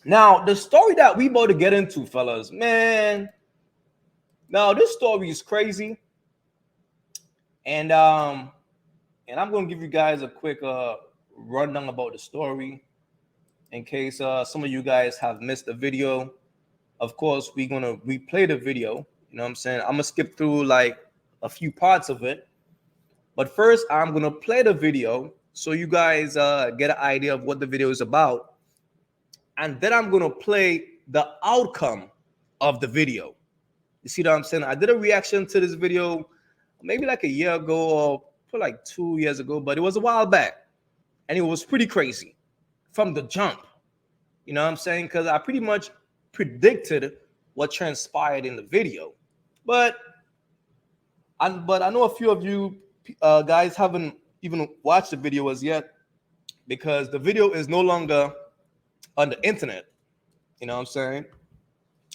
Now, the story that we about to get into, fellas, man. Now, this story is crazy, and I'm gonna give you guys a quick rundown about the story in case some of you guys have missed the video. Of course, we're gonna replay the video. You know what I'm saying? I'm gonna skip through like a few parts of it, but first I'm gonna play the video so you guys get an idea of what the video is about, and then I'm gonna play the outcome of the video. You see what I'm saying? I did a reaction to this video maybe like a year ago or for like 2 years ago, but it was a while back, and it was pretty crazy from the jump. You know what I'm saying? Because I pretty much predicted what transpired in the video, but I know a few of you guys haven't even watched the video as yet because the video is no longer on the internet. You know what I'm saying?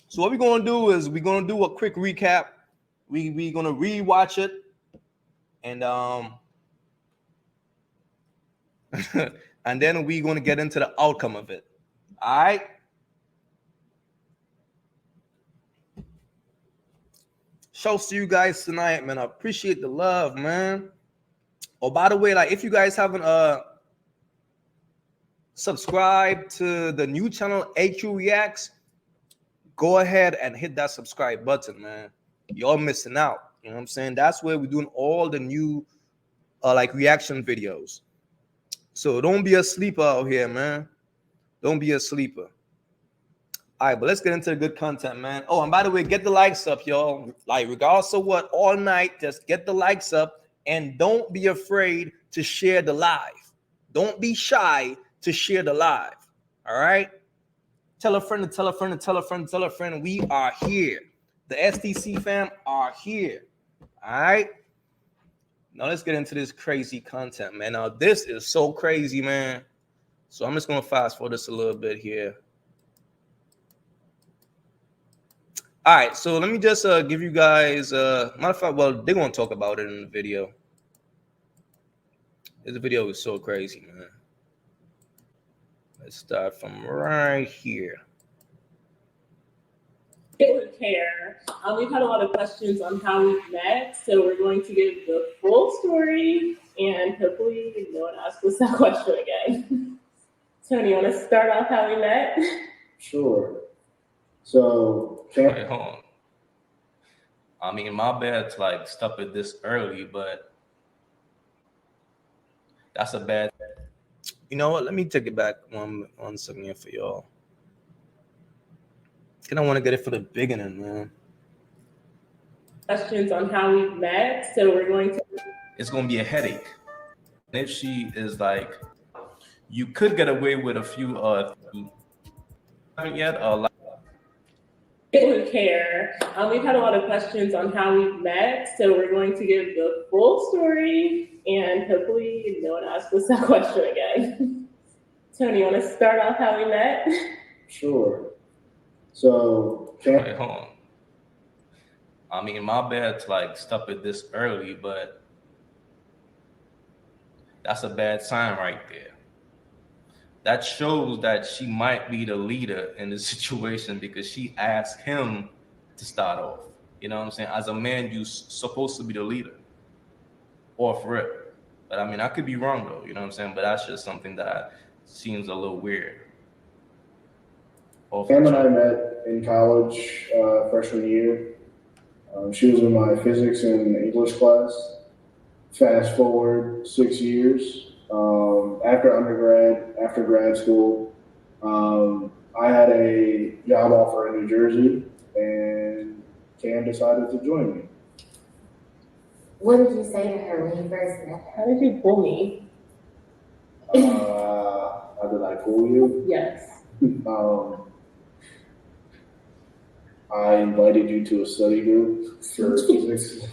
So what we're gonna do is we're gonna do a quick recap. We're gonna rewatch it, and and then we're gonna get into the outcome of it. All right. Shouts to you guys tonight, man. I appreciate the love, man. Oh, by the way, like if you guys haven't subscribed to the new channel AyeQ Reacts, go ahead and hit that subscribe button, man. You're missing out. You know what I'm saying? That's where we're doing all the new like reaction videos. So don't be a sleeper out here, man. Don't be a sleeper. All right, but let's get into the good content, man. Oh, and by the way, get the likes up, y'all. Like, regardless of what, all night, just get the likes up, and don't be afraid to share the live. Don't be shy to share the live. All right? Tell a friend to tell a friend to tell a friend to tell a friend. We are here. The STC fam are here. All right? Now let's get into this crazy content, man. Now, this is so crazy, man. So I'm just going to fast forward this a little bit here. All right, so let me just give you guys, matter of fact, well, they're going to talk about it in the video. This video is so crazy, man. Let's start from right here. With care. We've had a lot of questions on how we met, so we're going to give the full story, and hopefully no one asks us that question again. Tony, you want to start off how we met? Sure. So, wait, hold on. I mean, my bad to like stop it this early, but that's a bad. You know what? Let me take it back one second here for y'all. I want to get it for the beginning, man. Questions on how we met, so we're going to. It's going to be a headache. If she is like, you could get away with a few yet like. With care. We've had a lot of questions on how we met, so we're going to give the full story, and hopefully no one asks us that question again. Tony, you want to start off how we met? Sure. So, wait, hold on. I mean, my bad to like stop it this early, but that's a bad sign right there. That shows that she might be the leader in the situation because she asked him to start off. You know what I'm saying? As a man, you're supposed to be the leader. Or for it. But I mean, I could be wrong though, you know what I'm saying? But that's just something that seems a little weird. Pam and I met in college freshman year. She was in my physics and English class. Fast forward 6 years. After grad school, I had a job offer in New Jersey, and Cam decided to join me. What did you say to her when you first met her? How did you pull me? How did I pull you? Yes. I invited you to a study group for physics.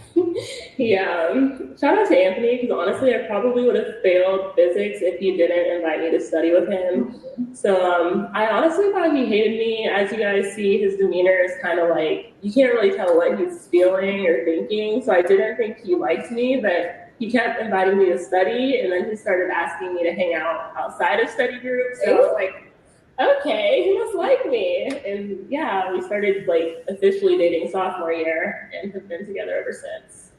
Yeah. Shout out to Anthony, because honestly, I probably would have failed physics if he didn't invite me to study with him. So I honestly thought he hated me. As you guys see, his demeanor is kind of like, you can't really tell what he's feeling or thinking. So I didn't think he liked me, but he kept inviting me to study, and then he started asking me to hang out outside of study groups. So I was like, okay, he must like me. And yeah, we started like officially dating sophomore year and have been together ever since.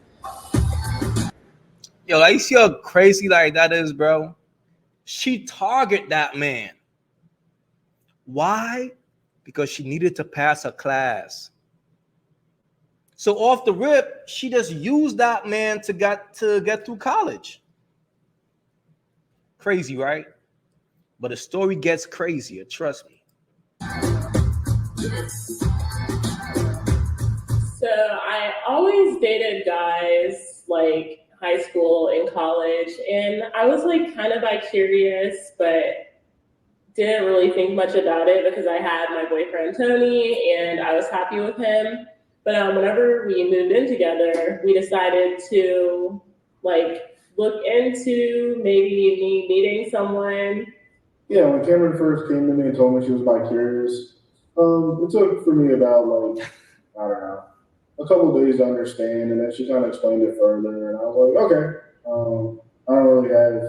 Yo, like, you see how crazy like that is, bro? She targeted that man. Why? Because she needed to pass her class. So off the rip, she just used that man to get through college. Crazy, right? But the story gets crazier, trust me. So I always dated guys like high school and college, and I was like kind of bi-curious, but didn't really think much about it because I had my boyfriend Tony and I was happy with him. But whenever we moved in together, we decided to like look into maybe me meeting someone. Yeah, when Cameron first came to me and told me she was bi-curious, it took for me about like, I don't know, a couple of days to understand, and then she kind of explained it further, and I was like, okay, I don't really have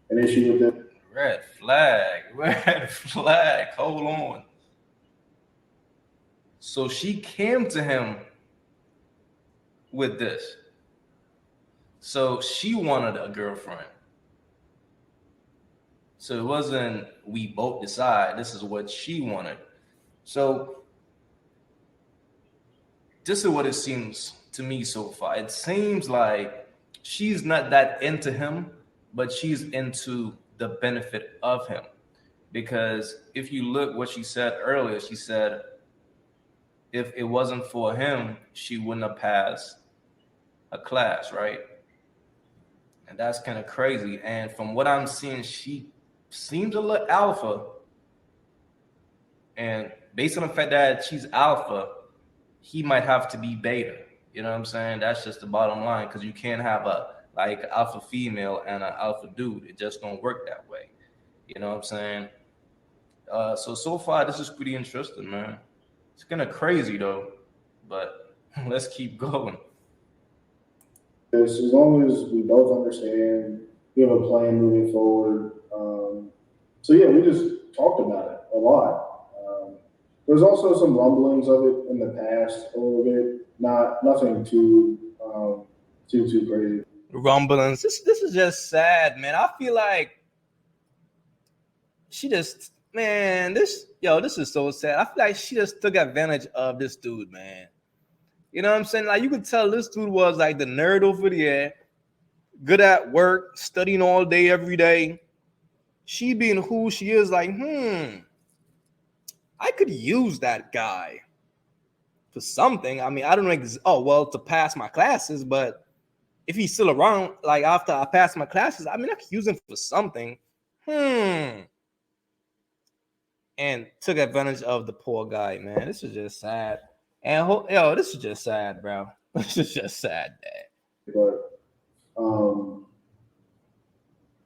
an issue with it. Red flag, hold on. So she came to him with this. So she wanted a girlfriend. So it wasn't we both decide, this is what she wanted. So this is what it seems to me so far. It seems like she's not that into him, but she's into the benefit of him. Because if you look what she said earlier, she said if it wasn't for him, she wouldn't have passed a class, right? And that's kind of crazy. And from what I'm seeing, she seems a little alpha. And based on the fact that she's alpha, he might have to be beta. You know what I'm saying? That's just the bottom line, because you can't have a like alpha female and an alpha dude. It just don't work that way. You know what I'm saying? So far, this is pretty interesting, man. It's kind of crazy though, but let's keep going. As long as we both understand, we have a plan moving forward. So yeah, we just talked about it a lot. There's also some rumblings of it in the past a little bit, nothing too crazy. Rumblings. This is just sad, man. I feel like she just, man, this is so sad. I feel like she just took advantage of this dude, man. You know what I'm saying? Like, you could tell this dude was like the nerd over there, good at work, studying all day, every day. She being who she is, like, I could use that guy for something. I mean, I don't know, to pass my classes, but if he's still around, like after I pass my classes, I mean, I could use him for something. And took advantage of the poor guy, man. This is just sad. And this is just sad, bro. This is just sad, Dad. But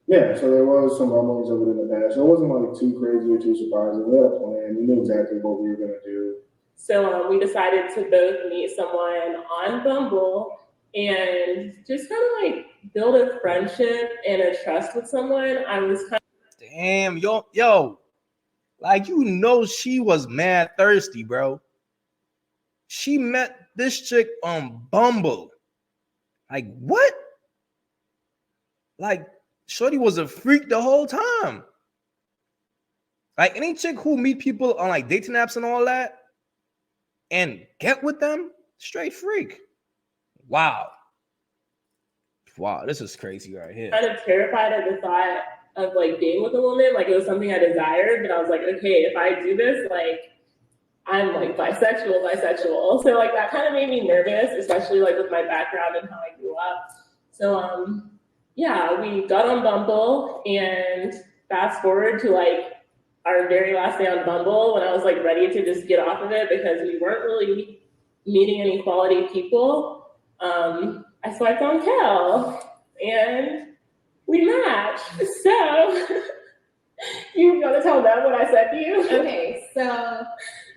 yeah, so there was some rumblings of it in the past. So it wasn't like too crazy or too surprising. We had a plan. We knew exactly what we were gonna do. So we decided to both meet someone on Bumble and just kind of like build a friendship and a trust with someone. I was kind of damn, yo, like, she was mad thirsty, bro. She met this chick on Bumble. Like, what? Like, shorty was a freak the whole time. Like, any chick who meet people on like dating apps and all that and get with them, straight freak. Wow, this is crazy right here. kind of terrified at the thought of like being with a woman. Like, it was something I desired, but I was like, okay, if I do this, like I'm like bisexual. So like that kind of made me nervous, especially like with my background and how I grew up. So yeah, we got on Bumble, and fast forward to like our very last day on Bumble when I was like ready to just get off of it because we weren't really meeting any quality people. I swiped on Kel and we matched. So you gotta tell them what I said to you. Okay, so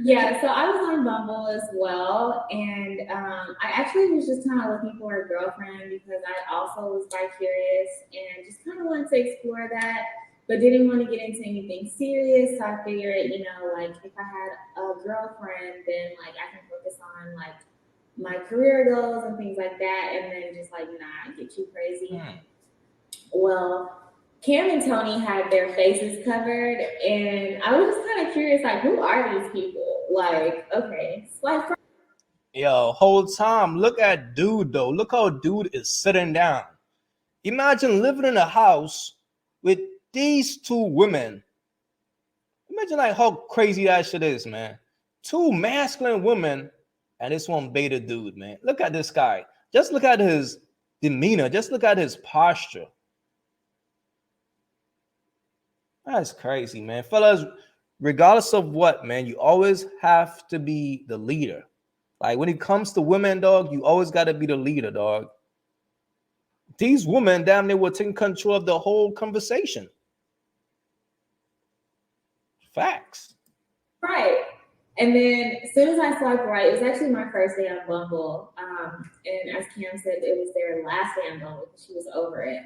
yeah, so I was on Bumble as well, and I actually was just kind of looking for a girlfriend because I also was bi-curious and just kind of wanted to explore that. but didn't want to get into anything serious. So I figured, you know, like if I had a girlfriend, then like I can focus on like my career goals and things like that, and then just like not get too crazy. Well, Cam and Tony had their faces covered, and I was just kind of curious, like, who are these people? Like, okay, it's like, Yo, whole time, look at dude though. Look how dude is sitting down. Imagine living in a house with these two women. Imagine like how crazy that shit is, man. Two masculine women and this one beta dude, man. Look at this guy. Just look at his demeanor. Just look at his posture. That's crazy, man. Fellas, regardless of what, man, you always have to be the leader. Like when it comes to women, dog, you always got to be the leader, dog. These women, damn, they were taking control of the whole conversation. Facts. right. And then as soon as I swiped right, it was actually my first day on Bumble. And as Cam said, it was their last day on Bumble because she was over it.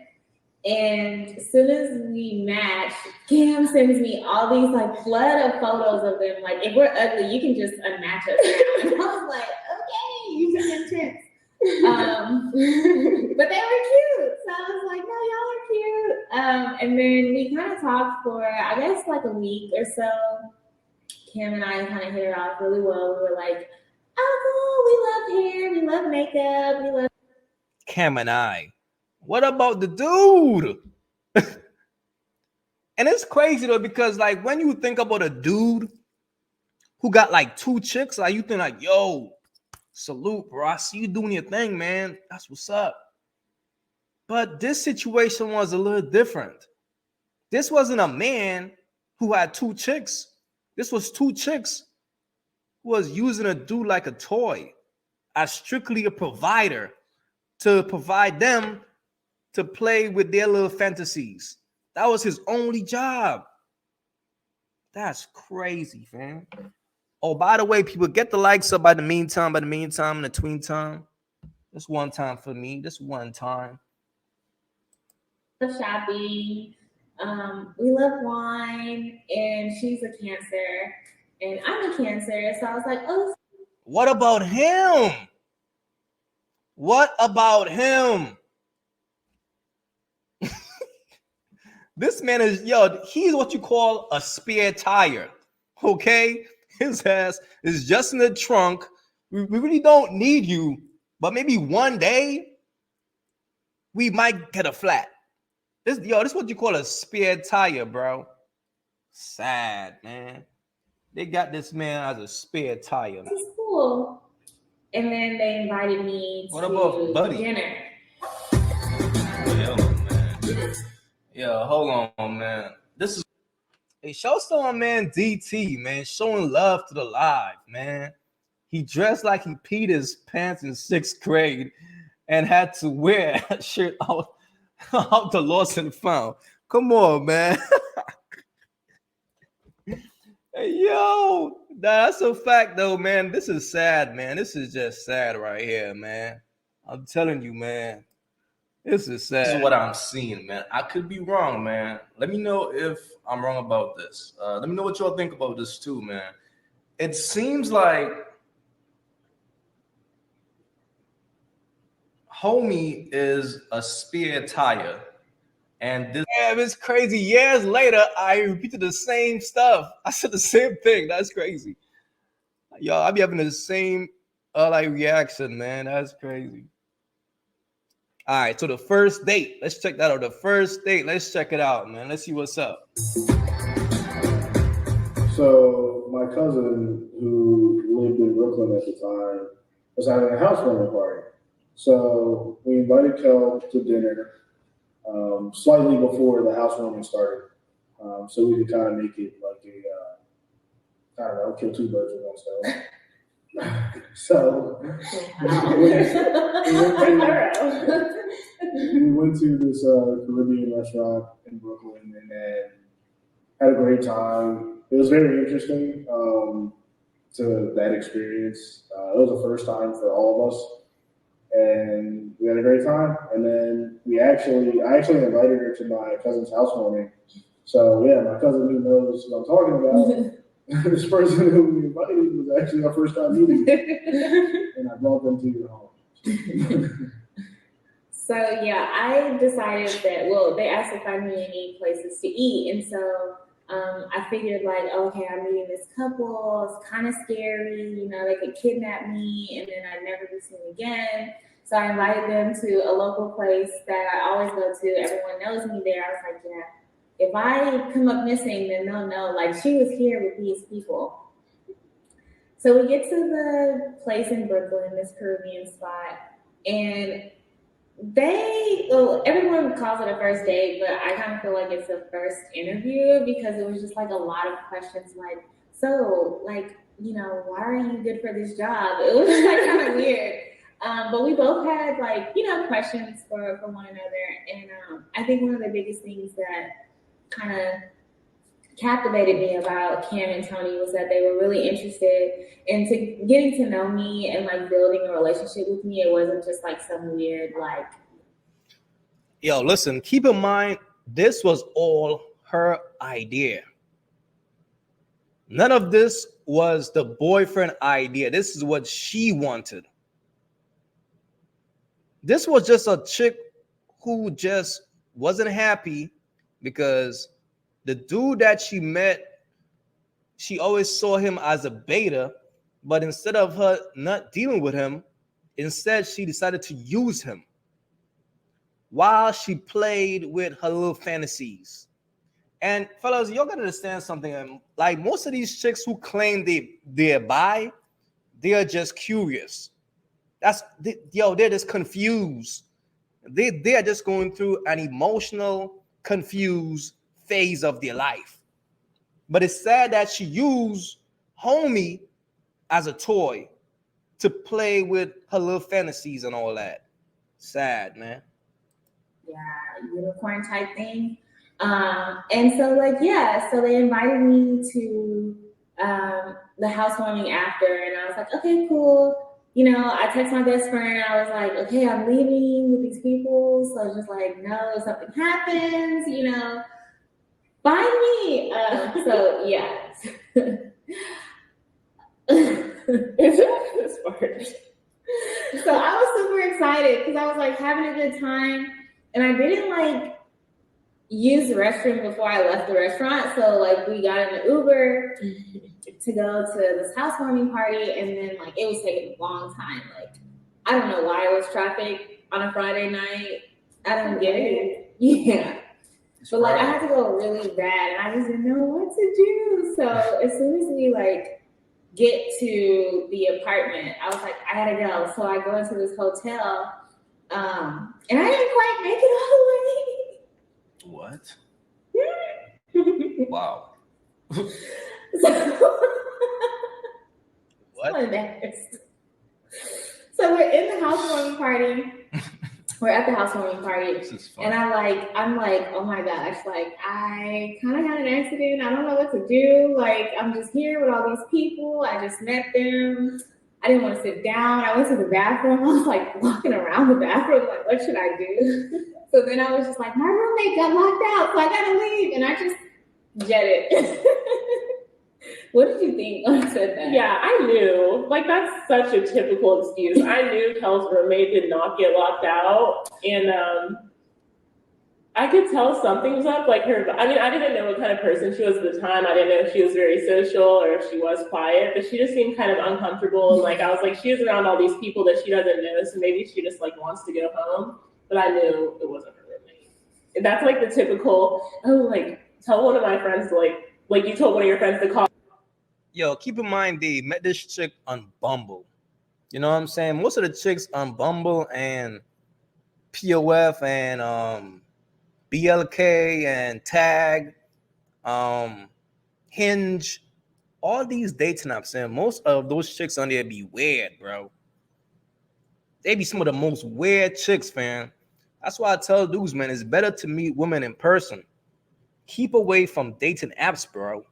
And as soon as we matched, Cam sends me all these like flood of photos of them. Like, if we're ugly, you can just unmatch us now. And I was like, okay, you just intense. But they were cute. So I was like, no, y'all are cute. And then we kind of talked for, I guess, like a week or so. Cam and I kind of hit it off really well. We were like, oh, cool, we love hair, we love makeup, we love. Cam and I. What about the dude? And it's crazy though, because like when you think about a dude who got like two chicks, like you think like, yo, salute, bro. I see you doing your thing, man. That's what's up. But this situation was a little different. This wasn't a man who had two chicks. This was two chicks who was using a dude like a toy, as strictly a provider to provide them to play with their little fantasies. That was his only job. That's crazy, fam. Oh, by the way, people, get the likes up by the meantime, in the tween time. This one time for me. This one time. Shopping. We love wine, and she's a Cancer, and I'm a Cancer. So I was like, oh. What about him? What about him? This man is, yo, he's what you call a spare tire. Okay? His ass is just in the trunk. We really don't need you, but maybe one day we might get a flat. This is what you call a spare tire, bro. Sad, man. They got this man as a spare tire. This is cool. And then they invited me to Buddy? dinner. Yo, man. Yo, hold on, man. This is hey, show some man DT, man, showing love to the live, man. He dressed like he peed his pants in 6th grade and had to wear a shirt out the lost and found. Come on, man. Hey, yo, that's a fact though, man. This is sad, man. This is just sad right here, man. I'm telling you, man. This is sad. This is what I'm seeing, man. I could be wrong, man. Let me know if I'm wrong about this. Let me know what y'all think about this too, man. It seems like homie is a spare tire. And this, yeah, it's crazy. Years later, I repeated the same stuff. I said the same thing. That's crazy. Yo, I be having the same like reaction, man. That's crazy. All right, so the first date. Let's check that out. The first date. Let's check it out, man. Let's see what's up. So my cousin, who lived in Brooklyn at the time, was having a housewarming party. So we invited Kel to dinner slightly before the housewarming started, so we could kind of make it like a, I don't know, kill two birds with one stone. So we went to this Caribbean restaurant in Brooklyn and then had a great time. It was very interesting to that experience. It was the first time for all of us, and we had a great time. And then I actually invited her to my cousin's housewarming So yeah, my cousin who knows what I'm talking about. This person who we invited was actually our first time meeting, and I brought them to your home. So yeah, I decided that, well, they asked if I knew any places to eat, and so I figured like, okay, I'm meeting this couple. It's kind of scary, you know, they could kidnap me, and then I'd never be seen again. So I invited them to a local place that I always go to. Everyone knows me there. I was like, yeah, if I come up missing, then they'll know like she was here with these people. So we get to the place in Brooklyn, this Peruvian spot, and well, everyone calls it a first date, but I kind of feel like it's a first interview because it was just like a lot of questions like, so, like, you know, why are you good for this job? It was just like kind of weird. But we both had like, you know, questions for one another. And I think one of the biggest things that kind of captivated me about Cam and Tony was that they were really interested into getting to know me and like building a relationship with me. It wasn't just like some weird like. Yo, listen, keep in mind, this was all her idea. None of this was the boyfriend idea. This is what she wanted. This was just a chick who just wasn't happy because the dude that she met, she always saw him as a beta, but instead of her not dealing with him, instead she decided to use him while she played with her little fantasies. And fellas, y'all gotta understand something. Like most of these chicks who claim they're bi, they are just curious. They're just confused. They are just going through an emotional, confused phase of their life. But it's sad that she used homie as a toy to play with her little fantasies and all that. Sad, man. Yeah, unicorn type thing. And so like, yeah, so they invited me to the housewarming after, and I was like, okay, cool. You know, I text my best friend. I was like, okay, I'm leaving with these people. So just like, no, if something happens, you know, find me. So yeah. This part. So I was super excited because I was like having a good time, and I didn't like use the restroom before I left the restaurant. So like we got in an Uber to go to this housewarming party, and then like it was taking a long time. Like I don't know why it was traffic on a Friday night. I don't get it. Yeah. But like I had to go really bad, and I just didn't know what to do. So as soon as we like get to the apartment, I was like, I gotta go. So I go into this hotel, and I didn't quite make it all the way. What? Wow. So, What? I'm embarrassed. So we're in the housewarming party. We're at the housewarming party, This is fun. and I'm like, oh my gosh, like I kind of had an accident. I don't know what to do. Like I'm just here with all these people. I just met them. I didn't want to sit down. I went to the bathroom. I was like walking around the bathroom, like, what should I do? So then I was just like, my roommate got locked out, so I gotta leave, and I just jetted. What did you think when I said that? Yeah, I knew. Like, that's such a typical excuse. I knew Kel's roommate did not get locked out, and I could tell something was up. Like I didn't know what kind of person she was at the time. I didn't know if she was very social or if she was quiet, but she just seemed kind of uncomfortable. And like I was like, she is around all these people that she doesn't know, so maybe she just like wants to go home. But I knew it wasn't her roommate. And that's like the typical. Oh, like tell one of my friends to like you told one of your friends to call. Yo, keep in mind they met this chick on Bumble. You know what I'm saying? Most of the chicks on Bumble and POF and BLK and Tag, Hinge, all these dating apps, and most of those chicks on there be weird, bro. They be some of the most weird chicks, fam. That's why I tell dudes, man, it's better to meet women in person. Keep away from dating apps, bro.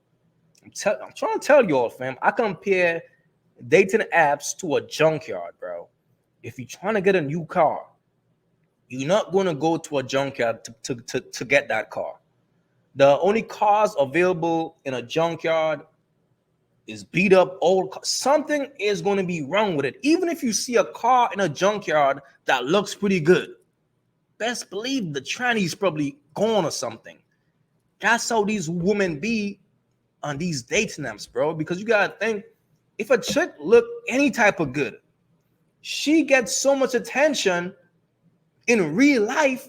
I'm trying to tell y'all, fam. I compare dating apps to a junkyard, bro. If you're trying to get a new car, you're not going to go to a junkyard to get that car. The only cars available in a junkyard is beat up old car. Something is going to be wrong with it. Even if you see a car in a junkyard that looks pretty good, best believe the tranny's probably gone or something. That's how these women be on these dating apps, bro. Because you gotta think, if a chick look any type of good, she gets so much attention in real life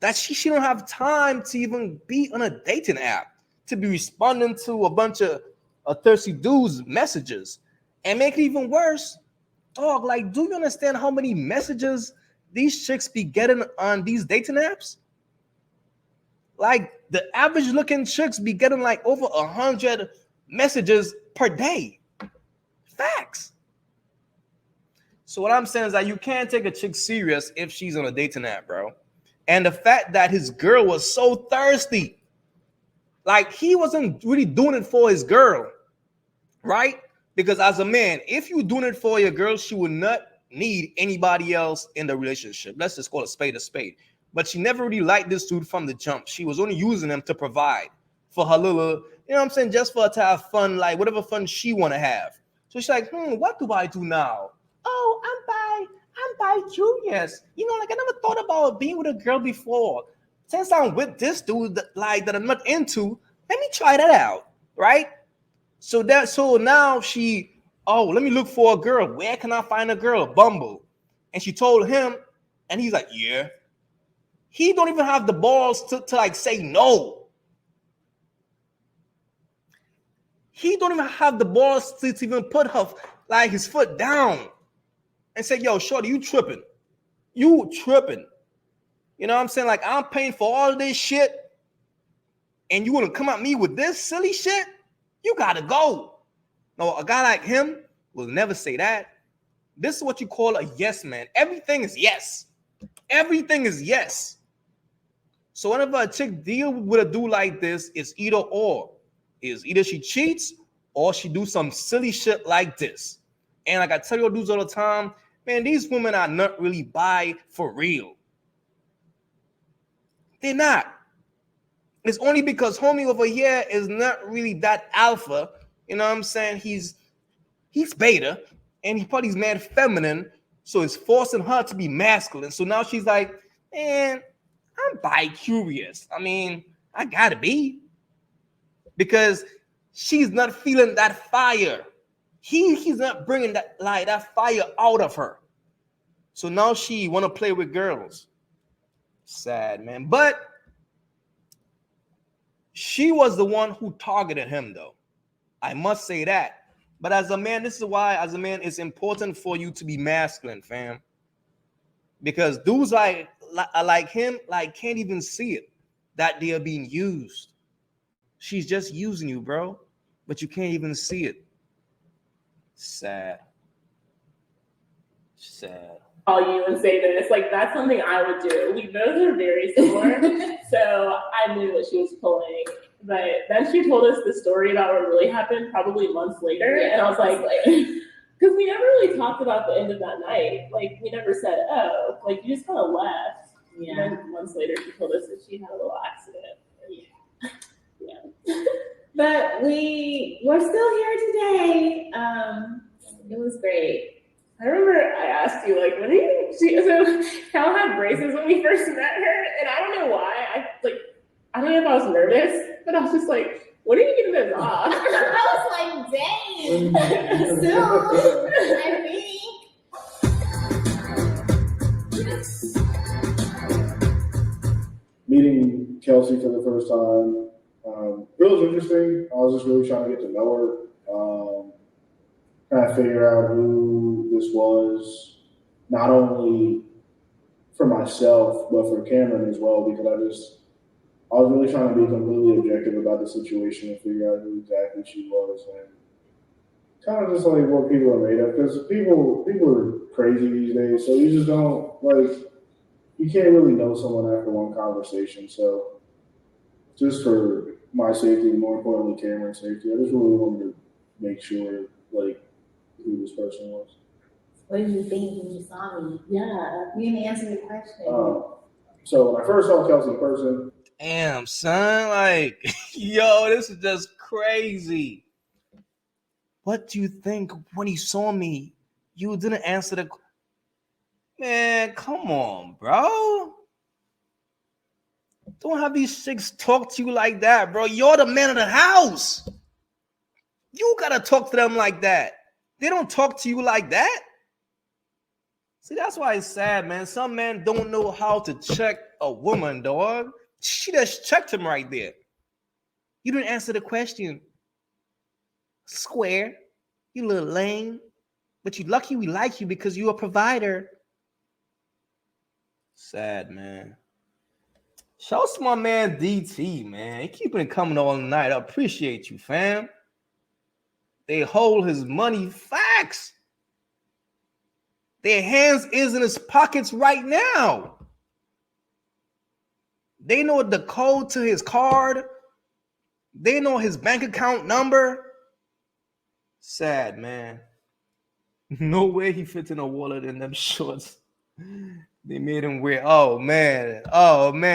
that she don't have time to even be on a dating app, to be responding to a bunch of thirsty dudes' messages. And make it even worse, dog, like, do you understand how many messages these chicks be getting on these dating apps? Like, the average looking chicks be getting like over 100 messages per day. Facts. So what I'm saying is that you can't take a chick serious if she's on a dating app, bro. And the fact that his girl was so thirsty, like, he wasn't really doing it for his girl, right? Because as a man, if you're doing it for your girl, she would not need anybody else in the relationship. Let's just call a spade a spade. But she never really liked this dude from the jump. She was only using him to provide for her little, you know what I'm saying, just for her to have fun, like whatever fun she want to have. So she's like, what do I do now? Oh, I'm bi-curious. You know, like, I never thought about being with a girl before. Since I'm with this dude that I'm not into, let me try that out, right? So now let me look for a girl. Where can I find a girl? Bumble. And she told him, and he's like, yeah. He don't even have the balls to like say no. He don't even have the balls to even put his foot down and say, yo, shorty, you tripping. You tripping. You know what I'm saying? Like, I'm paying for all this shit, and you want to come at me with this silly shit? You got to go. No, a guy like him will never say that. This is what you call a yes man. Everything is yes. Everything is yes. So whenever a chick deal with a dude like this, it's either or. Is either she cheats or she do some silly shit like this. And like I tell you dudes all the time, man, these women are not really bi for real. They're not. It's only because homie over here is not really that alpha. You know what I'm saying? He's beta, and he probably mad feminine, so it's forcing her to be masculine. So now she's like, man, I'm bi-curious. I mean, I gotta be. Because she's not feeling that fire. He's not bringing that fire out of her. So now she want to play with girls. Sad, man. But she was the one who targeted him, though. I must say that. But as a man, this is why, as a man, it's important for you to be masculine, fam. Because dudes like him, like, can't even see it, that they are being used. She's just using you, bro. But you can't even see it. Sad. Call you and say this. Like, that's something I would do. We both are very similar. So I knew what she was pulling. But then she told us the story about what really happened probably months later. Yeah, and I was like, because we never really talked about the end of that night. Like, we never said, oh, like, you just kind of left. Yeah. And then months later, she told us that she had a little accident. Yeah. But we're still here today. It was great. I remember I asked you, like, when so Cal had braces when we first met her, and I don't know why. I don't know if I was nervous, but I was just like, when are you getting those off? I was like, dang. Soon, I think. Meeting Kelsey for the first time, it was interesting. I was just really trying to get to know her, trying to figure out who this was, not only for myself, but for Cameron as well, because I was really trying to be completely objective about the situation and figure out who exactly she was, and kind of just like what people are made of, because people are crazy these days, so you just don't, like, you can't really know someone after one conversation. So just for my safety, more importantly Cameron's safety, I just really wanted to make sure, like, who this person was. What did you think when you saw me? Yeah. You didn't answer the question. So when I first saw Kelsey in person, Damn, son. Like, yo, this is just crazy. What do you think when he saw me? You didn't answer the. Man, come on, bro. Don't have these chicks talk to you like that, bro. You're the man of the house. You gotta talk to them like that. They don't talk to you like that. See, that's why it's sad, man. Some men don't know how to check a woman, dog. She just checked him right there. You didn't answer the question. Square. You little lame. But you lucky we like you because you're a provider. Sad, man. Shouts to my man DT, man. He keeping it coming all night. I appreciate you, fam. They hold his money. Facts. Their hands is in his pockets right now. They know the code to his card. They know his bank account number. Sad, man. No way he fits in a wallet in them shorts. They made him wear. Oh man.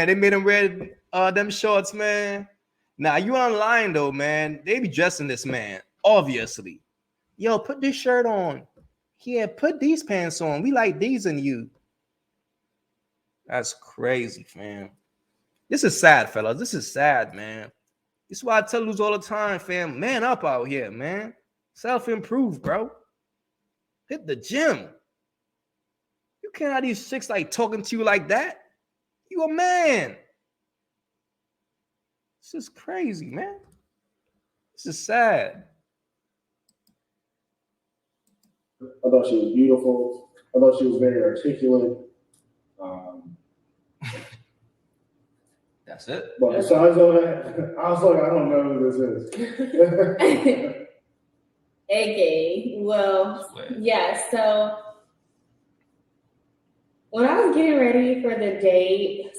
They made him wear them shorts, man. Now you online though, man. They be dressing this man, obviously. Yo, put this shirt on. Yeah, put these pants on. We like these in you. That's crazy, fam. This is sad, fellas. This is sad, man. This is why I tell you all the time, fam. Man up out here, man. Self-improve, bro. Hit the gym. You can't have these chicks like talking to you like that. You a man. This is crazy, man. This is sad. I thought she was beautiful. I thought she was very articulate. That's it. But besides all that, I was like, I don't know who this is. Okay, well, yeah, so when I was getting ready for the date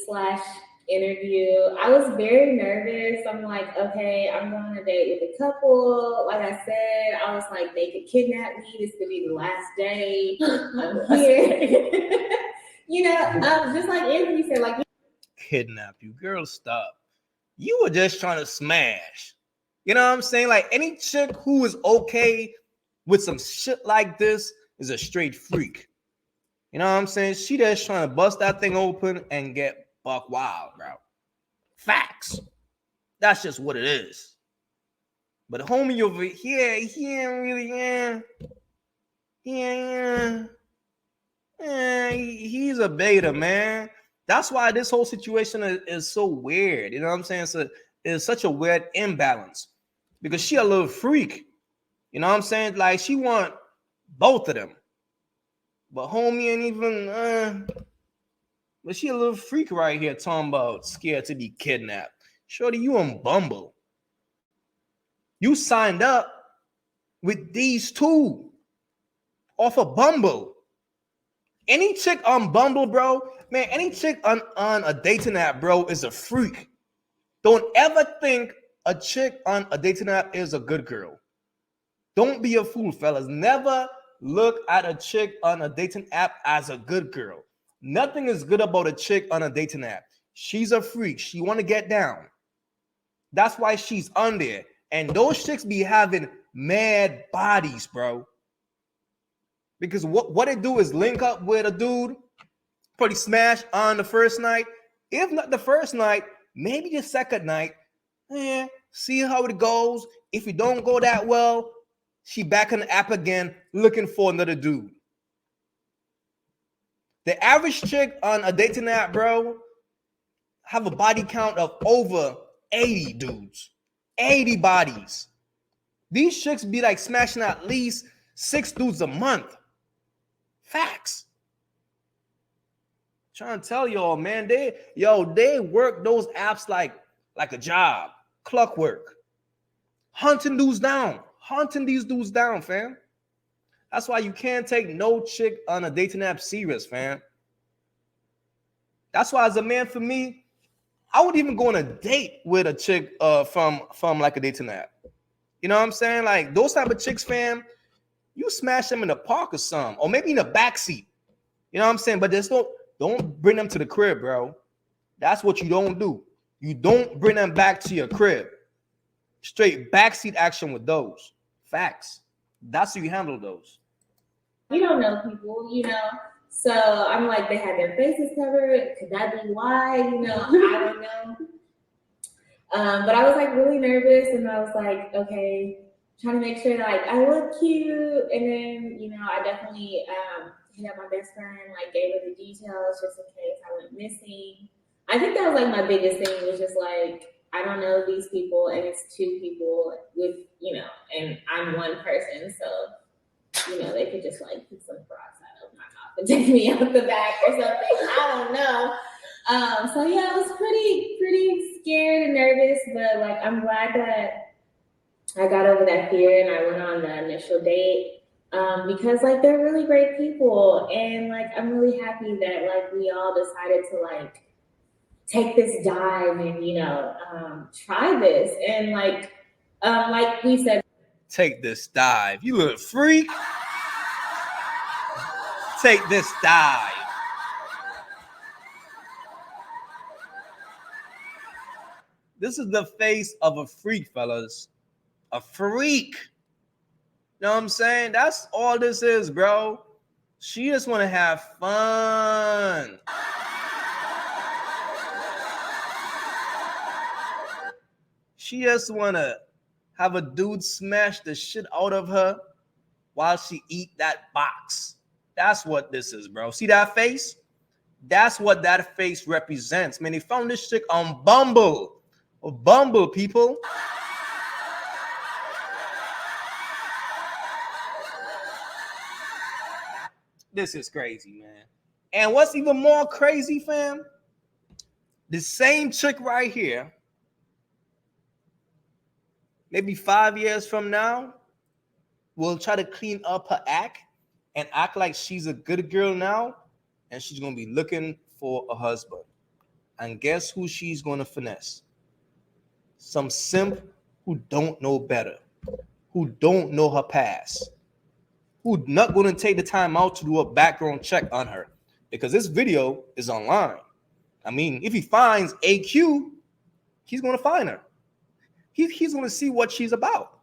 / interview, I was very nervous. I'm like, okay, I'm going on a date with a couple. Like I said, I was like, they could kidnap me. This could be the last day. I'm here. Just like Anthony said, like, kidnap you. Girl, stop. You were just trying to smash. You know what I'm saying? Like any chick who is okay with some shit like this is a straight freak. You know what I'm saying? She just trying to bust that thing open and get buck wild, bro. Facts. That's just what it is. But homie over here, he ain't really, he's a beta, man. That's why this whole situation is so weird. You know what I'm saying? It's such a weird imbalance because she a little freak. You know what I'm saying? Like she want both of them. But homie ain't even, but she a little freak right here talking about scared to be kidnapped. Shorty, you on Bumble. You signed up with these two off of Bumble. Any chick on Bumble, bro, man, any chick on a dating app, bro, is a freak. Don't ever think a chick on a dating app is a good girl. Don't be a fool, fellas. Never look at a chick on a dating app as a good girl. Nothing is good about a chick on a dating app. She's a freak. She want to get down. That's why she's on there. And those chicks be having mad bodies, bro. Because what they do is link up with a dude, probably smash on the first night. If not the first night, maybe the second night. See how it goes. If it don't go that well, she back on the app again looking for another dude. The average chick on a dating app, bro, have a body count of over 80 dudes. 80 bodies. These chicks be like smashing at least 6 dudes a month. Facts. Trying to tell y'all, man, they work those apps like a job. Clockwork. Hunting these dudes down, fam. That's why you can't take no chick on a dating app serious, fam. That's why as a man, for me, I wouldn't even go on a date with a chick from like a dating app. You know what I'm saying? Like those type of chicks, fam, you smash them in the park or something, or maybe in the backseat. You know what I'm saying? But just don't bring them to the crib, bro. That's what you don't do. You don't bring them back to your crib. Straight backseat action with those. Facts. That's how you handle those. We don't know people, you know. So I'm like, they had their faces covered. Could that be why? You know, I don't know. But I was like really nervous, and I was like, okay, trying to make sure that like I look cute. And then, you know, I definitely hit up my best friend, like gave her the details just in case I went missing. I think that was like my biggest thing was just like I don't know these people, and it's two people with, you know, and I'm one person, so you know they could just like put some peroxide over my mouth and take me out the back or something. I don't know. So yeah, I was pretty scared and nervous, but like I'm glad that I got over that fear and I went on the initial date. Because like they're really great people, and like I'm really happy that like we all decided to like take this dive and, you know, try this. And like we said, take this dive. You little freak. Take this dive. This is the face of a freak, fellas. A freak. You know what I'm saying? That's all this is, bro. She just want to have fun. She just want to have a dude smash the shit out of her while she eat that box. That's what this is, bro. See that face? That's what that face represents. Man, they found this chick on Bumble. Bumble, people. This is crazy, man. And what's even more crazy, fam? The same chick right here, maybe 5 years from now, will try to clean up her act and act like she's a good girl now, and she's going to be looking for a husband. And guess who she's going to finesse? Some simp who don't know better, who don't know her past, who not going to take the time out to do a background check on her, because this video is online. I mean, if he finds AyeQ, he's going to find her. He's going to see what she's about.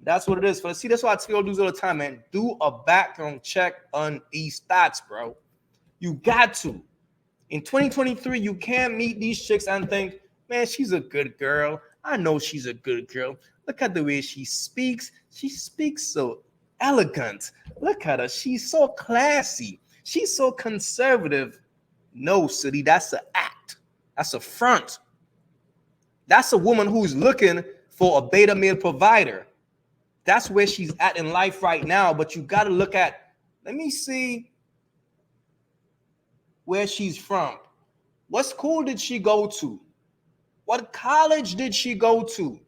That's what it is. See, that's why I tell dudes all the time, man. Do a background check on these stats, bro. You got to. In 2023, you can't meet these chicks and think, man, she's a good girl. I know she's a good girl. Look at the way she speaks. She speaks so elegant. Look at her. She's so classy. She's so conservative. No, City, that's an act. That's a front. That's a woman who's looking for a beta male provider. That's where she's at in life right now. But you got to look at, let me see where she's from. What school did she go to? What college did she go to?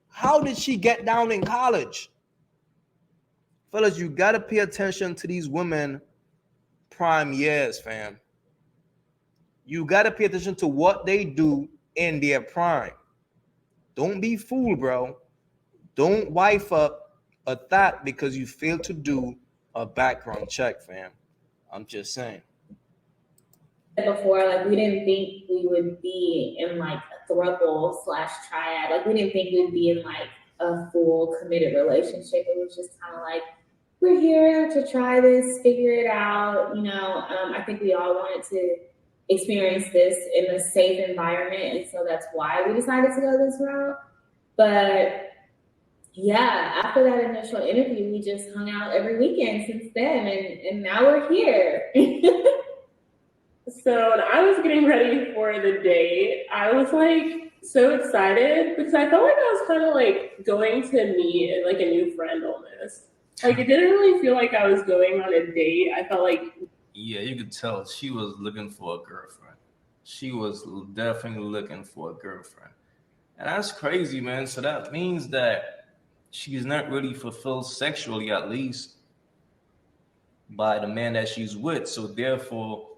How did she get down in college? Fellas, you got to pay attention to these women prime years, fam. You got to pay attention to what they do in their prime. Don't be fooled, bro. Don't wife up a thought because you failed to do a background check, fam. I'm just saying. Before, like we didn't think we would be in like a throuple / triad. Like we didn't think we'd be in like a full committed relationship. It was just kind of like, we're here to try this, figure it out. You know, I think we all wanted to experience this in a safe environment, and so that's why we decided to go this route. But yeah, after that initial interview, we just hung out every weekend since then, and now we're here. So when I was getting ready for the date, I was like so excited because I felt like I was kind of like going to meet like a new friend almost. Like it didn't really feel like I was going on a date. I felt like, yeah, you could tell she was looking for a girlfriend. She was definitely looking for a girlfriend. And that's crazy, man. So that means that she's not really fulfilled sexually, at least by the man that she's with. So therefore,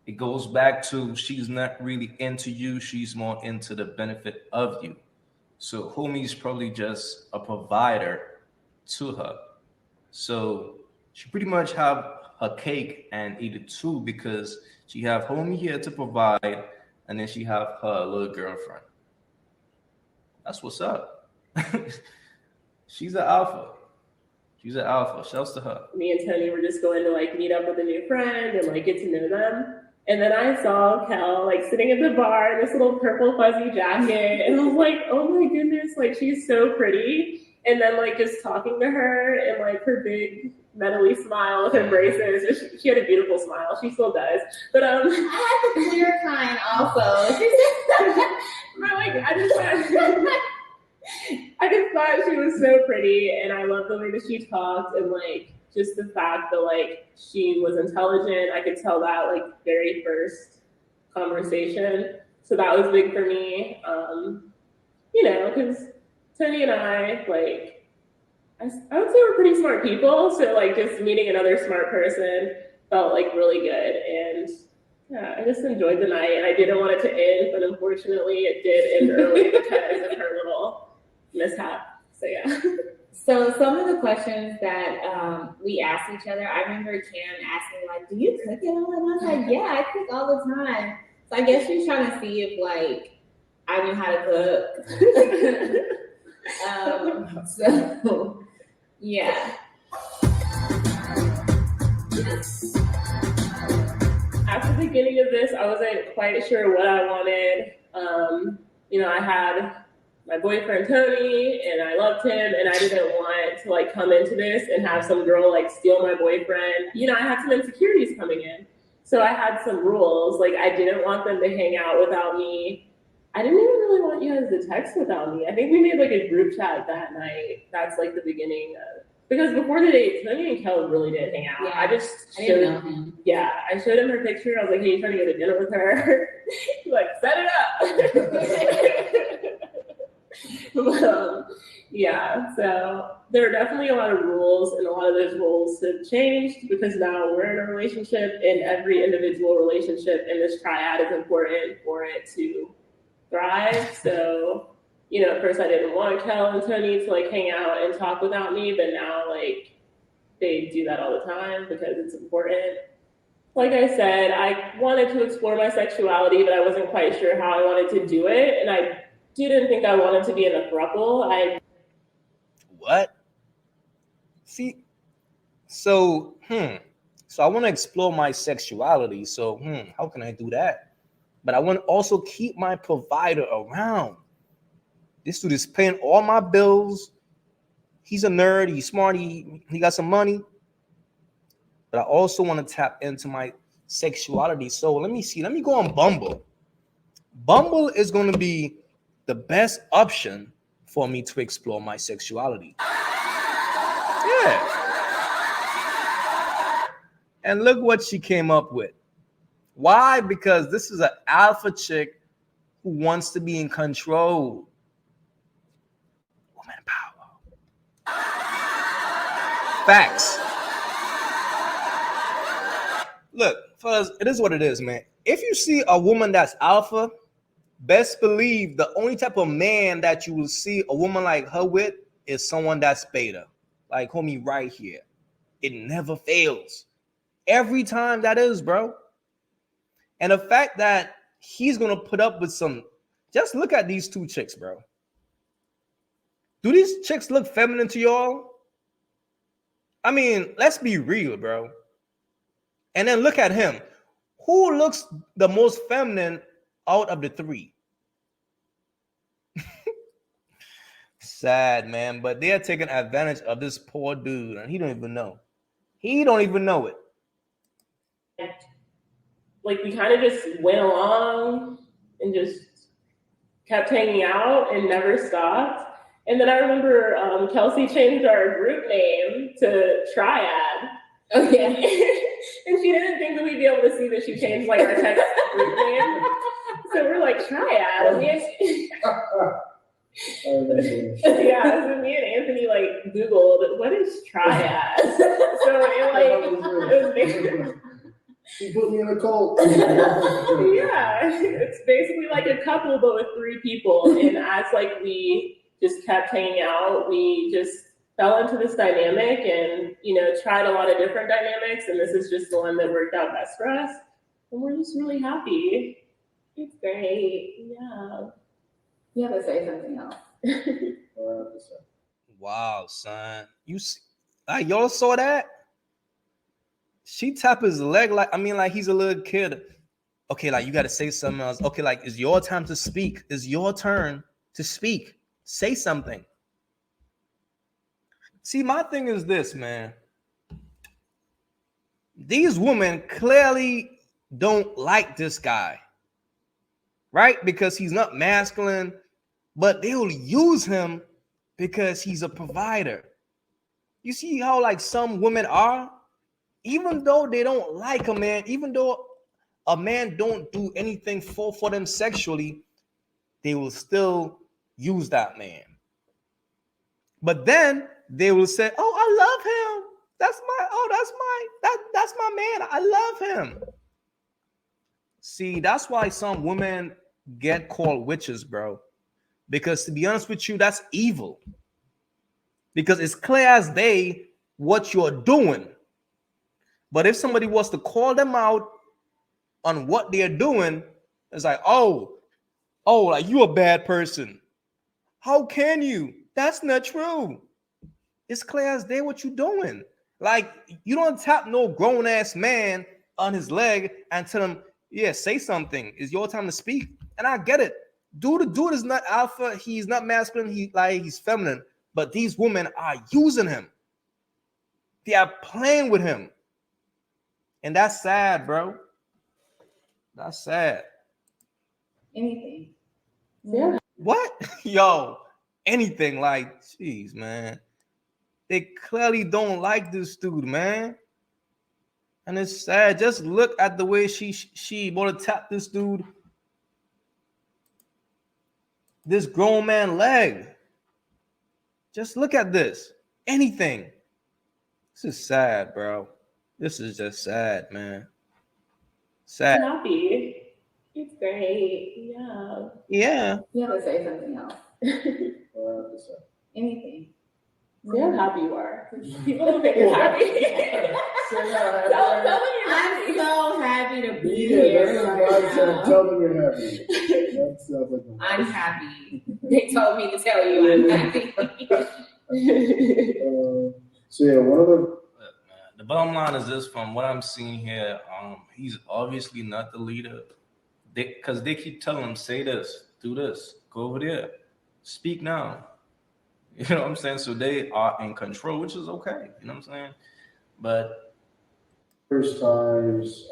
it goes back to she's not really into you. She's more into the benefit of you. So homie's probably just a provider to her. So she pretty much have her cake and eat it too, because she have homie here to provide, and then she have her little girlfriend. That's what's up. She's an alpha. She's an alpha. Shouts to her. Me and Tony were just going to like meet up with a new friend and like get to know them. And then I saw Kel like sitting at the bar in this little purple fuzzy jacket, and I was like, oh my goodness, like she's so pretty. And then like just talking to her and like her big medley smile with her braces. She had a beautiful smile. She still does. But I had the clear kind also. but like I just thought she was so pretty, and I loved the way that she talked, and like just the fact that like she was intelligent. I could tell that like very first conversation. So that was big for me. You know, because Tony and I, like, I would say we're pretty smart people. So like just meeting another smart person felt like really good. And yeah, I just enjoyed the night, and I didn't want it to end, but unfortunately it did end early because of her little mishap. So yeah. So some of the questions that we asked each other, I remember Cam asking like, "Do you cook at all?" And I was like, "Yeah, I cook all the time." So I guess she's trying to see if like I knew how to cook. So yeah. At the beginning of this, I wasn't quite sure what I wanted. You know, I had my boyfriend Tony, and I loved him, and I didn't want to like come into this and have some girl like steal my boyfriend. You know, I had some insecurities coming in, so I had some rules. Like I didn't want them to hang out without me. I didn't even really want you guys to text without me. I think we made like a group chat that night. That's like the beginning of, because before the date, Tony and Kel really did hang out. Yeah, I just I showed didn't know him. Yeah, I showed him her picture. I was like, "Hey, you trying to go to dinner with her?" He's like, "Set it up." Yeah, so there are definitely a lot of rules, and a lot of those rules have changed because now we're in a relationship, and every individual relationship in this triad is important for it to thrive. So, you know, at first I didn't want Kel and Tony to like hang out and talk without me, but now like they do that all the time because it's important. Like I said, I wanted to explore my sexuality, but I wasn't quite sure how I wanted to do it, and I didn't think I wanted to be in a throuple. What? See, so I want to explore my sexuality. So how can I do that? But I want to also keep my provider around. This dude is paying all my bills. He's a nerd. He's smart. He got some money. But I also want to tap into my sexuality. So let me see. Let me go on Bumble. Bumble is going to be the best option for me to explore my sexuality. Yeah. And look what she came up with. Why? Because this is an alpha chick who wants to be in control. Woman power. Facts. Look, fellas, it is what it is, man. If you see a woman that's alpha, best believe the only type of man that you will see a woman like her with is someone that's beta. Like homie right here. It never fails. Every time that is, bro. And the fact that he's going to put up with some, just look at these two chicks, bro. Do these chicks look feminine to y'all? I mean, let's be real, bro. And then look at him. Who looks the most feminine out of the three? Sad, man. But they are taking advantage of this poor dude, and he don't even know. He don't even know it. Like we kind of just went along and just kept hanging out and never stopped. And then I remember Kelsey changed our group name to Triad. Oh yeah. And she didn't think that we'd be able to see that she changed like our text group name. So we're like Triad. Yeah, so me and Anthony like Googled what is Triad. So it was She put me in a cult. yeah, it's basically like a couple, but with three people. And as like we just kept hanging out, we just fell into this dynamic, and you know, tried a lot of different dynamics. And this is just the one that worked out best for us. And we're just really happy. It's great. Yeah. You have to say something else. Wow, son. Like y'all saw that? She tap his leg like, I mean, like he's a little kid. Okay, like you got to say something else. Okay, like it's your time to speak. It's your turn to speak. Say something. See, my thing is this, man. These women clearly don't like this guy, right? Because he's not masculine, but they'll use him because he's a provider. You see how like some women are? Even though they don't like a man, even though a man don't do anything for them sexually, they will still use that man. But then they will say, "Oh, I love him. That's my man. I love him." See, that's why some women get called witches, bro. Because to be honest with you, that's evil. Because it's clear as day what you're doing. But if somebody was to call them out on what they're doing, it's like, like you a bad person. How can you? That's not true. It's clear as day what you doing. Like you don't tap no grown ass man on his leg and tell him, yeah, say something. It's your time to speak. And I get it. Dude is not alpha. He's not masculine. He's feminine. But these women are using him. They are playing with him. And that's sad, bro. That's sad. Anything. Yeah. What? Yo, anything like, jeez, man. They clearly don't like this dude, man. And it's sad. Just look at the way she want to tap this dude, this grown man leg. Just look at this. Anything. This is sad, bro. This is just sad, man. Sad. I'm happy. It's great. Yeah. Yeah. You have to say something else. Anything. See how happy you are. People don't think you're happy. Tell them you're I'm happy. so happy to be Yeah, here. that's Right what I said. now. Tell them you're happy. That sounds like I'm happy. They told me to tell you I'm happy. So yeah, one of the The bottom line is this: from what I'm seeing here, he's obviously not the leader. Because they keep telling him, say this, do this, go over there, speak now. You know what I'm saying? So they are in control, which is okay. You know what I'm saying? But first times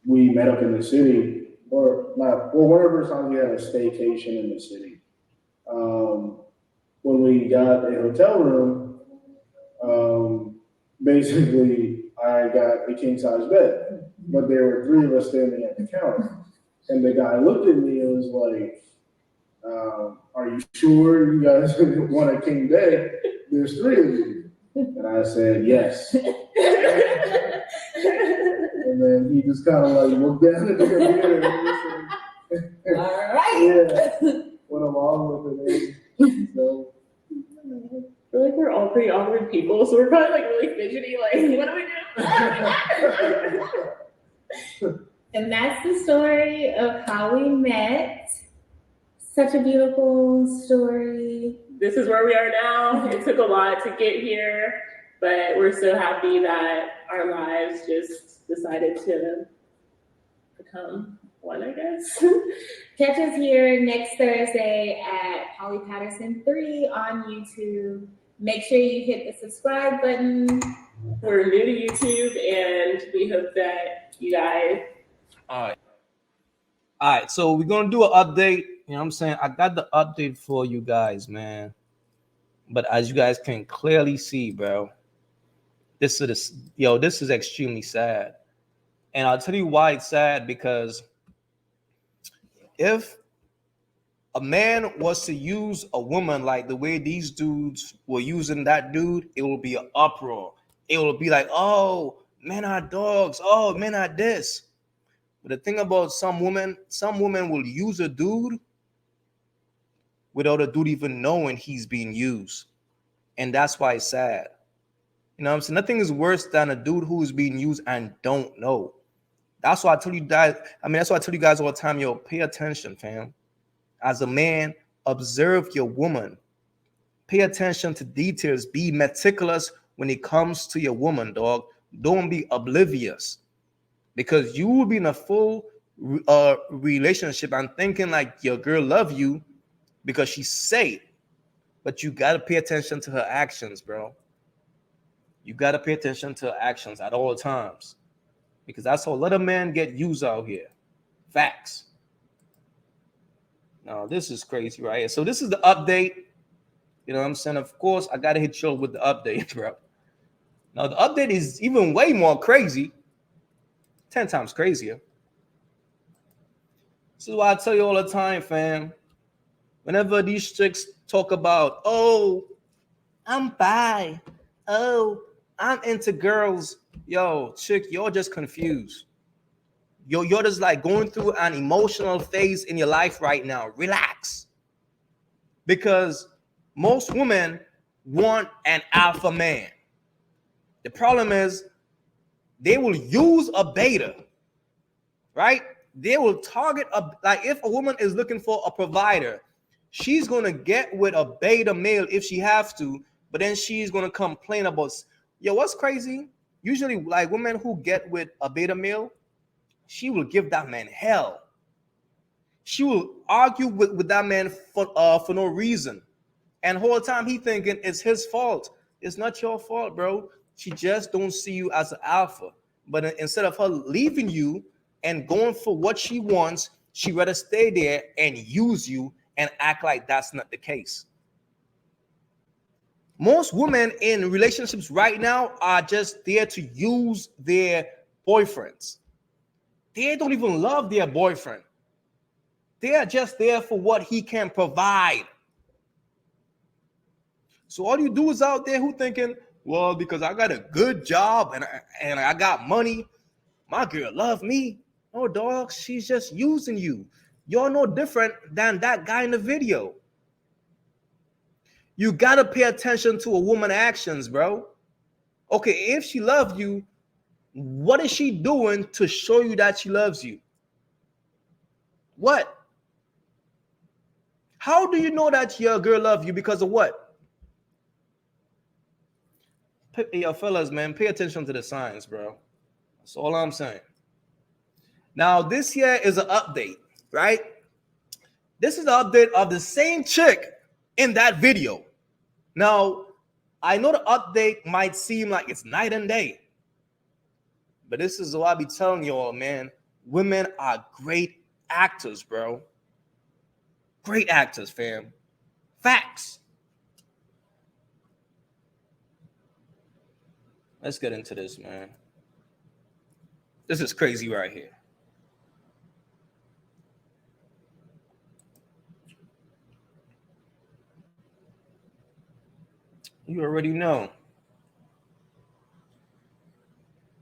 we met up in the city, or not, well, one of the first times we had a staycation in the city. When we got a hotel room, basically I got a king size bed, but there were three of us standing at the counter. And the guy looked at me and was like, are you sure you guys want a king bed? There's three of you. And I said, yes. And then he just kind of like looked down at the computer and All right. yeah, went along with it. So, I feel like we're all pretty awkward people, so we're probably like really fidgety. Like, what do we do? And that's the story of how we met. Such a beautiful story. This is where we are now. It took a lot to get here, but we're so happy that our lives just decided to become one, I guess. Catch us here next Thursday at Holly Patterson 3 on YouTube. Make sure you hit the subscribe button. We're new to YouTube, and we hope that you guys. all right. So we're gonna do an update. You know what I'm saying? I got the update for you guys, man. But as you guys can clearly see, bro, this is extremely sad. And I'll tell you why it's sad, because if a man was to use a woman like the way these dudes were using that dude, it will be an uproar. It will be like, oh, men are dogs. Oh, men are this. But the thing about some women will use a dude without a dude even knowing he's being used. And that's why it's sad. You know what I'm saying? Nothing is worse than a dude who is being used and don't know. That's why I tell you that. I mean, that's why I tell you guys all the time, yo, pay attention, fam. As a man, observe your woman. Pay attention to details. Be meticulous when it comes to your woman, dog. Don't be oblivious, because you will be in a full relationship and thinking like your girl love you because she say it. But you got to pay attention to her actions, bro. You got to pay attention to her actions at all times, because that's how a lot of men get used out here. Facts. Now, this is crazy right here. So this is the update. You know what I'm saying? Of course, I got to hit you with the update, bro. Now, the update is even way more crazy. 10 times crazier. This is why I tell you all the time, fam. Whenever these chicks talk about, oh, I'm bi. Oh, I'm into girls. Yo, chick, you're just confused. You're just like going through an emotional phase in your life right now. Relax. Because most women want an alpha man. The problem is they will use a beta, right? They will target like if a woman is looking for a provider, she's going to get with a beta male if she has to, but then she's going to complain about, yo, what's crazy? Usually like women who get with a beta male, she will give that man hell. She will argue with that man for no reason. And the whole time he thinking it's his fault. It's not your fault, bro. She just don't see you as an alpha. But instead of her leaving you and going for what she wants, she rather stay there and use you and act like that's not the case. Most women in relationships right now are just there to use their boyfriends. They don't even love their boyfriend. They are just there for what he can provide. So all you dudes out there who thinking, well, because I got a good job and I got money, my girl love me. No, dog, she's just using you. You're no different than that guy in the video. You got to pay attention to a woman's actions, bro. Okay, if she loves you, what is she doing to show you that she loves you? What? How do you know that your girl loves you? Because of what? Yo, fellas, man, pay attention to the signs, bro. That's all I'm saying. Now, this here is an update, right? This is the update of the same chick in that video. Now, I know the update might seem like it's night and day, but this is what I be telling y'all, man. Women are great actors, bro. Great actors, fam. Facts. Let's get into this, man. This is crazy right here. You already know.